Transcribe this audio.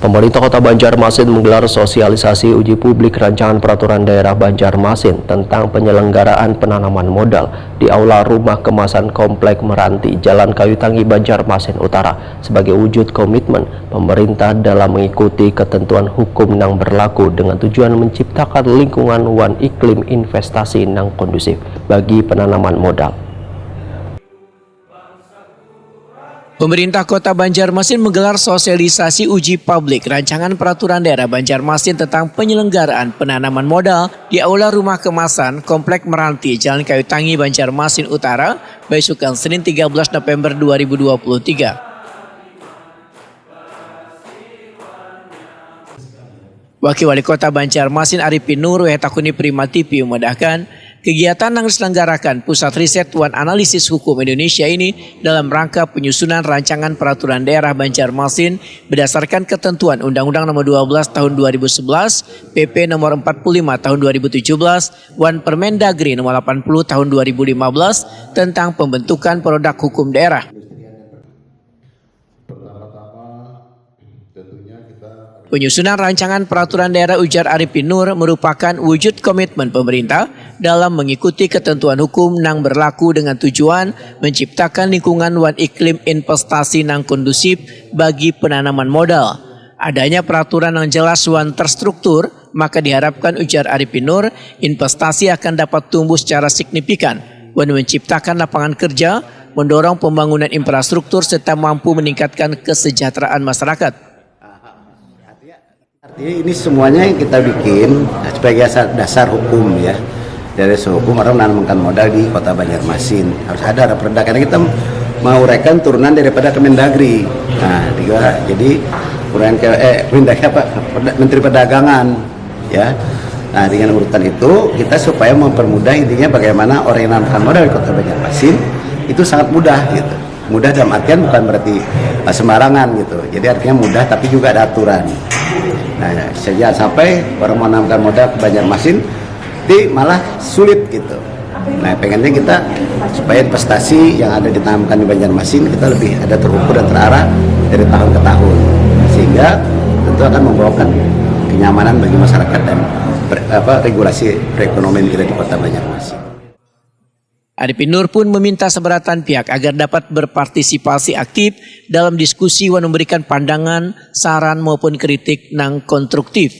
Pemerintah Kota Banjarmasin menggelar sosialisasi uji publik rancangan peraturan daerah Banjarmasin tentang penyelenggaraan penanaman modal di Aula Rumah Kemasan Komplek Meranti, Jalan Kayu Tangi, Banjarmasin Utara sebagai wujud komitmen pemerintah dalam mengikuti ketentuan hukum yang berlaku dengan tujuan menciptakan lingkungan wan iklim investasi yang kondusif bagi penanaman modal. Pemerintah Kota Banjarmasin menggelar sosialisasi uji publik rancangan peraturan daerah Banjarmasin tentang penyelenggaraan penanaman modal di Aula Rumah Kemasan Komplek Meranti, Jalan Kayu Tangi, Banjarmasin Utara, besukan Senin 13 November 2023. Wakil Wali Kota Banjarmasin Arifin Nur Wetakuni Prima TV memudahkan kegiatan yang diselenggarakan Pusat Riset Wan Analisis Hukum Indonesia ini dalam rangka penyusunan rancangan peraturan daerah Banjarmasin berdasarkan ketentuan Undang-Undang Nomor 12 Tahun 2011, PP Nomor 45 Tahun 2017, Wan Permendagri Nomor 80 Tahun 2015 tentang pembentukan produk hukum daerah. Penyusunan rancangan peraturan daerah, ujar Arifin Nur, merupakan wujud komitmen pemerintah dalam mengikuti ketentuan hukum yang berlaku dengan tujuan menciptakan lingkungan wan iklim investasi yang kondusif bagi penanaman modal. Adanya peraturan yang jelas wan terstruktur, maka diharapkan, ujar Arifin Nur, investasi akan dapat tumbuh secara signifikan wan menciptakan lapangan kerja, mendorong pembangunan infrastruktur serta mampu meningkatkan kesejahteraan masyarakat. Artinya ini semuanya yang kita bikin sebagai dasar hukum ya. Dari hukum orang menanamkan modal di Kota Banjarmasin. Harus ada perda karena kita menguraikan turunan daripada Kemendagri. Nah, juga jadi Menteri Perdagangan ya. Nah, dengan urutan itu kita supaya mempermudah intinya bagaimana orang yang menanamkan modal di Kota Banjarmasin itu sangat mudah gitu. Mudah dalam artian bukan berarti sembarangan gitu. Jadi artinya mudah tapi juga ada aturan. Nah, jangan sampai orang menanamkan modal ke Banjarmasin malah sulit gitu. Nah, pengennya kita supaya investasi yang ada ditanamkan di Banjarmasin kita lebih ada terukur dan terarah dari tahun ke tahun, sehingga tentu akan membawakan kenyamanan bagi masyarakat dan regulasi perekonomian kita di Kota Banjarmasin. Arifin Nur pun meminta seberatan pihak agar dapat berpartisipasi aktif dalam diskusi dan memberikan pandangan, saran maupun kritik yang konstruktif.